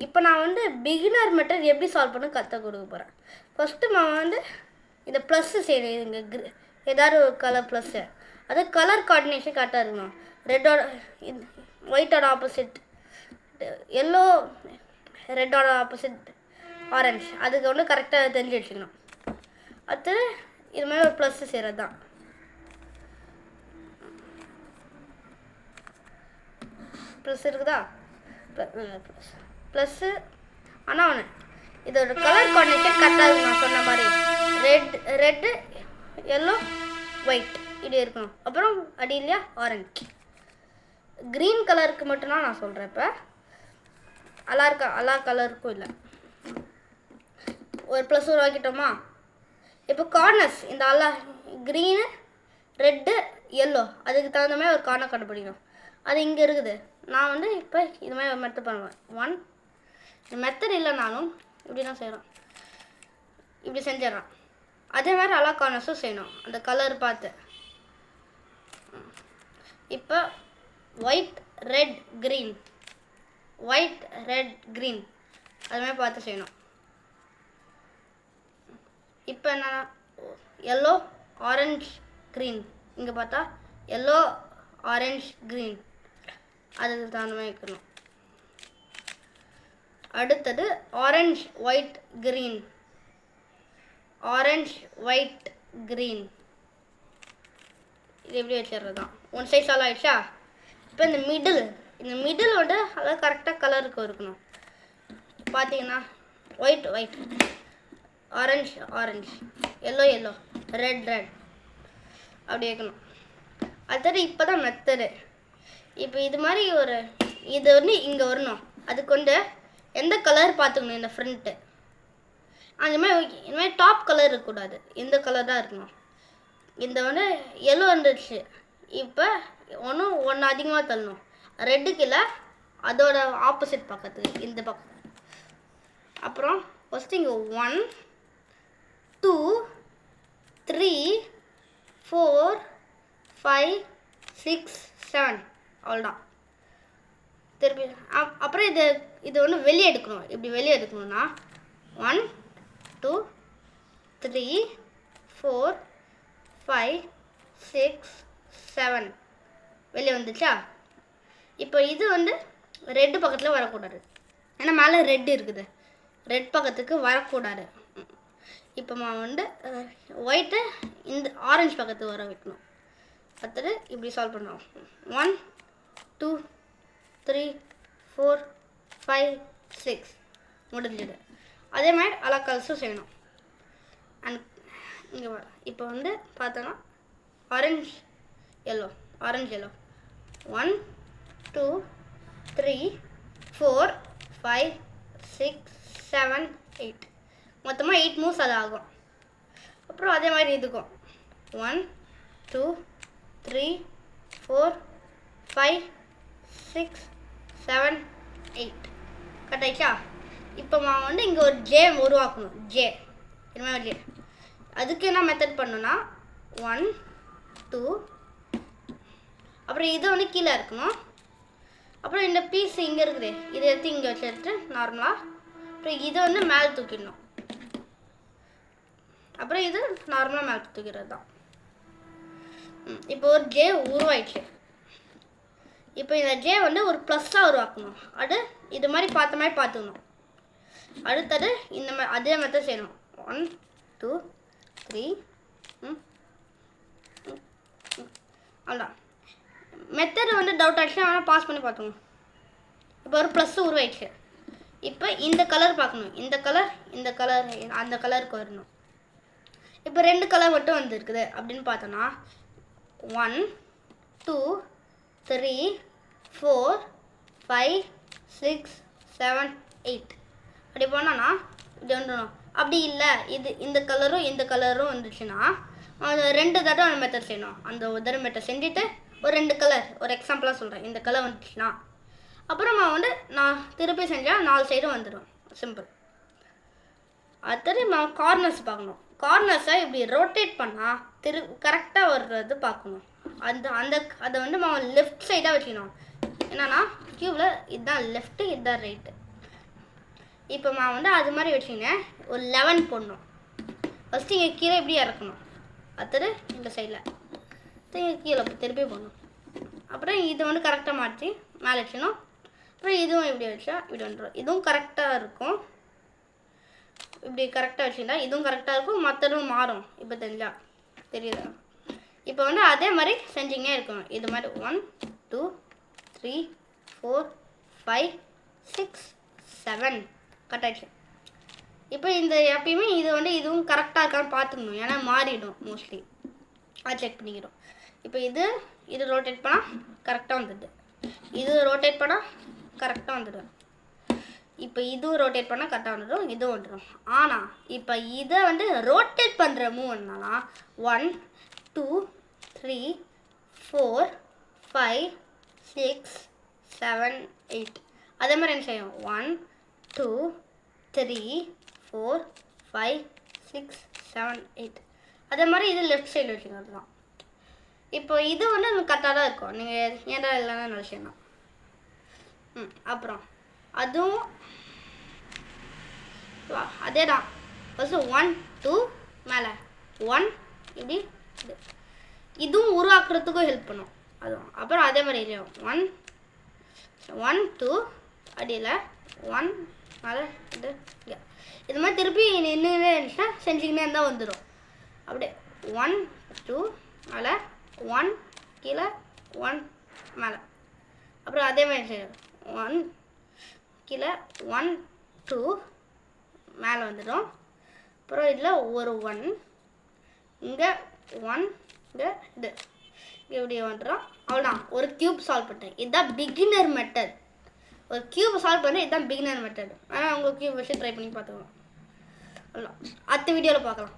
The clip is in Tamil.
இப்போ நான் வந்து பிகினர் மெத்தட் எப்படி சால்வ் பண்ண கற்றுக் கொடுக்க போகிறேன். ஃபஸ்ட்டு நான் வந்து இந்த ப்ளஸ்ஸு செய்யணும். இங்கே ஏதாவது ஒரு கலர் ப்ளஸ்ஸு, அது கலர் கோஆர்டினேஷன் கரெக்டாக இருக்கணும். ரெட்டோட ஒயிட்டோட ஆப்போசிட் எல்லோ, ரெட்டோட ஆப்போசிட் ஆரஞ்ச், அதுக்கு வந்து கரெக்டாக தெரிஞ்சு வச்சுக்கணும். அடுத்து இது மாதிரி ஒரு ப்ளஸ்ஸு செய்கிறது தான். ப்ளஸ் இருக்குதா? ப்ளஸ்ஸு ஆனால் ஒன்று, இதோட கலர் கோஆர்டினேஷன் கரெக்டாக இருக்கும். நான் சொன்ன மாதிரி ரெட்டு எல்லோ ஒயிட் இப்படி இருக்கணும். அப்புறம் அடி இல்லையா ஆரஞ்ச். க்ரீன் கலருக்கு மட்டும்தான் நான் சொல்கிறேன். இப்போ எல்லா கலருக்கும் இல்லை. ஒரு ப்ளஸ் உருவாக்கிட்டோமா? இப்போ கார்னர்ஸ் இந்த க்ரீனு ரெட்டு எல்லோ அதுக்கு தகுந்த மாதிரி ஒரு கார்னர் கண்டுபிடிக்கணும். அது இங்கே இருக்குது. நான் வந்து இப்போ இது மாதிரி ஒரு மெத்தட் பண்ணுவேன். இந்த மெத்தட் இல்லைனாலும் இப்படி தான் செய்கிறோம், இப்படி செஞ்சிடறோம். அதே மாதிரி எல்லா கார்னர்ஸும் செய்யணும் அந்த கலர் பார்த்து. இப்போ white red green, white red green அது மாதிரி பார்த்து செய்யணும். இப்போ என்னன்னா எல்லோ ஆரஞ்ச் க்ரீன், இங்கே பார்த்தா எல்லோ ஆரஞ்ச் க்ரீன் அதுக்கு தகுந்த மாதிரி இருக்கணும். அடுத்தது orange white green, orange white green இது எப்படி வச்சிடுறது தான். ஒன் சைட் சால்வ் ஆகிடுச்சா? இப்போ இந்த மிடில் வந்து அதாவது கரெக்டாக கலருக்கு இருக்கணும். பார்த்தீங்கன்னா white white, orange orange, yellow yellow, red red அப்படி வைக்கணும். அடுத்தது இப்போ தான் மெத்தடு. இப்போ இது மாதிரி இது வந்து இங்கே வரணும். அதுக்கு வந்து எந்த கலர் பார்த்துக்கணும், இந்த ஃப்ரண்ட்டு அந்த மாதிரி. இந்த மாதிரி டாப் கலர் இருக்கக்கூடாது, இந்த கலர் தான் இருக்கணும். இந்த வந்து எல்லோ வந்துடுச்சு. இப்போ ஒன்று அதிகமாக தள்ளணும். ரெட்டுக்கு இல்லை, அதோட ஆப்போசிட் பக்கத்துக்கு இந்த பக்கம். அப்புறம் ஃபஸ்ட்டு இங்கே 1 2 3 4 5 6 7 அவ்வளோதான். திருப்பி அப்புறம் இது ஒன்று வெளியே எடுக்கணும். இப்படி வெளியே எடுக்கணும்னா 1 2 3 4 5 6 7 வெளியே வந்துச்சா? இப்போ இது வந்து ரெட்டு பக்கத்தில் வரக்கூடாது, ஏன்னா மேலே ரெட்டு இருக்குது. ரெட் பக்கத்துக்கு வரக்கூடாது. இப்போ வந்து ஒயிட்டு இந்த ஆரஞ்சு பக்கத்துக்கு வர வைக்கணும். அடுத்தது இப்படி சால்வ் பண்ணுவோம். 1 2 3 4 5 6 முடிஞ்சது. அதே மாதிரி எல்லா கலர்ஸும் செய்யணும். அண்ட் இங்கே இப்போ வந்து பார்த்தோன்னா ஆரஞ்ச் எல்லோ, ஆரஞ்ச் எல்லோ 1 2 3 4 5 6 7 8 மொத்தமாக 8 மூவ்ஸ் அது ஆகும். அப்புறம் அதே மாதிரி இதுக்கும் 1 2 3 4 5 6 7 8 கட் ஆயிடுச்சா? இப்போ வந்து இங்கே ஒரு ஜே உருவாக்கணும். ஜே என்ன ஜே, அதுக்கு என்ன மெத்தட் பண்ணணும்னா 1 2 அப்புறம் இது வந்து கீழே இருக்கணும். அப்புறம் இந்த பீஸ் இங்கே இருக்குது, இதை எடுத்து இங்கே வச்சுட்டு நார்மலாக. அப்புறம் இதை வந்து மேலே தூக்கிடணும். அப்புறம் இது நார்மலாக மேலே தூக்கிறது தான். இப்போ ஒரு ஜே உருவாயிடுச்சு. இப்போ இந்த ஜே வந்து ஒரு ப்ளஸ்ஸாக உருவாக்கணும். இது மாதிரி பார்த்த மாதிரி பார்த்துக்கணும். அடுத்தது இந்த மாதிரி அதே மெத்தட் செய்யணும். 1 2 3 அவ்வளோதான். மெத்தட் வந்து டவுட் ஆகிடுச்சு, ஆனால் பாஸ் பண்ணி பார்த்துக்கணும். இப்போ ஒரு ப்ளஸ்ஸு உருவாயிடுச்சு. இப்போ இந்த கலர் பார்க்கணும். இந்த கலர் அந்த கலருக்கு வரணும். இப்போ 2 கலர் மட்டும் வந்துருக்குது அப்படின்னு பார்த்தோன்னா 1 2 3 4 5 6 7 8 அப்படி போனோன்னா இப்படி வந்துடணும். அப்படி இல்லை இந்த கலரும் வந்துச்சுன்னா அது 2 தடவை அந்த மெத்தட் செய்யணும். அந்த ஒரு மெத்தட் செஞ்சுட்டு ஒரு 2 கலர், ஒரு எக்ஸாம்பிளாக சொல்கிறேன், இந்த கலர் வந்துச்சுன்னா அப்புறமா வந்து நான் திருப்பி செஞ்சால் 4 சைடும் வந்துடும். சிம்பிள். அடுத்தது நம்ம கார்னர்ஸ் பார்க்கணும். கார்னர்ஸை இப்படி ரொட்டேட் பண்ணால் கரெக்டாக வர்றது பார்க்கணும். அதை வந்து நம்ம லெஃப்ட் சைடாக வச்சுக்கணும். என்னன்னா க்யூவில் இதுதான் லெஃப்ட்டு, இதுதான் ரைட்டு. இப்போ நான் வந்து அது மாதிரி வச்சுங்க ஒரு 11 போடணும். ஃபஸ்ட்டு இங்கே கீழே இப்படி இறக்கணும், அடுத்தது இந்த சைடில் இங்கே கீழே திருப்பி போடணும். அப்புறம் இதை வந்து கரெக்டாக மாற்றி மேலே வச்சுக்கணும். அப்புறம் இதுவும் இப்படி வச்சா இப்படி வந்துடும். இதுவும் கரெக்டாக இருக்கும். இப்படி கரெக்டாக வச்சுருந்தா இதுவும் கரெக்டாக இருக்கும், மற்றதும் மாறும். இப்போ தெரியல. இப்போ வந்து அதே மாதிரி செஞ்சிங்கே இருக்கணும். இது மாதிரி 1 2 3 4 5 6 7 கட் ஆகிடுச்சு. இப்போ இந்த எப்பயுமே இது வந்து இதுவும் கரெக்டாக இருக்கான்னு பார்த்துக்கணும், ஏன்னா மாறிடும் மோஸ்ட்லி. அது செக் பண்ணிக்கிறோம். இப்போ இது ரோட்டேட் பண்ணால் கரெக்டாக வந்துடுது, இது ரோட்டேட் பண்ணால் கரெக்டாக வந்துடும். இப்போ இதுவும் ரோட்டேட் பண்ணால் கரெக்டாக வந்துடும், இதுவும் வந்துடும். ஆனால் இப்போ இதை வந்து ரோட்டேட் பண்ணுற மூவ் என்னன்னா 1 2 3 4 5 6 7 8 அதே மாதிரி என்ன செய்யும் 1 2 3 4 5 6 7 8 அதே மாதிரி இது லெஃப்ட் சைடில் வச்சுக்கிறது தான். இப்போ இது வந்து கரெக்டாக தான் இருக்கும், நீங்கள் ஏன்டா இல்லைன்னா நினச்சிடணும். அப்புறம் அதுவும் அதே தான். ஃபஸ்ட்டு 1 2 மேலே 1 இப்படி இதுவும் உருவாக்குறதுக்கும் ஹெல்ப் பண்ணும் அதுவும். அப்புறம் அதே மாதிரி இல்லையும் 1 1 2 அடியில் 1 மேலே இது மாதிரி திருப்பி நின்றுனே இருந்துச்சுன்னா செஞ்சுக்கினே இருந்தால் வந்துடும். அப்படியே 1 2 மேலே 1 கீழே 1 மேலே. அப்புறம் அதே மாதிரி 1 கீழே 1 2 மேலே வந்துடும். அப்புறம் இதில் ஒரு 1 இங்கே 1 இங்கே இது இப்படி வந்துடும். அவ்வளோதான், ஒரு க்யூப் சால்வ் பண்ணிட்டேன். இதுதான் பிகினர் மெத்தட். ஒரு க்யூப் சால்வ் பண்ணி இதுதான் பிகினர் மெத்தட். ஆனால் உங்கள் க்யூப் வச்சு ட்ரை பண்ணி பார்த்துக்கலாம். அவ்வளோ, அடுத்த வீடியோவில் பார்க்கலாம்.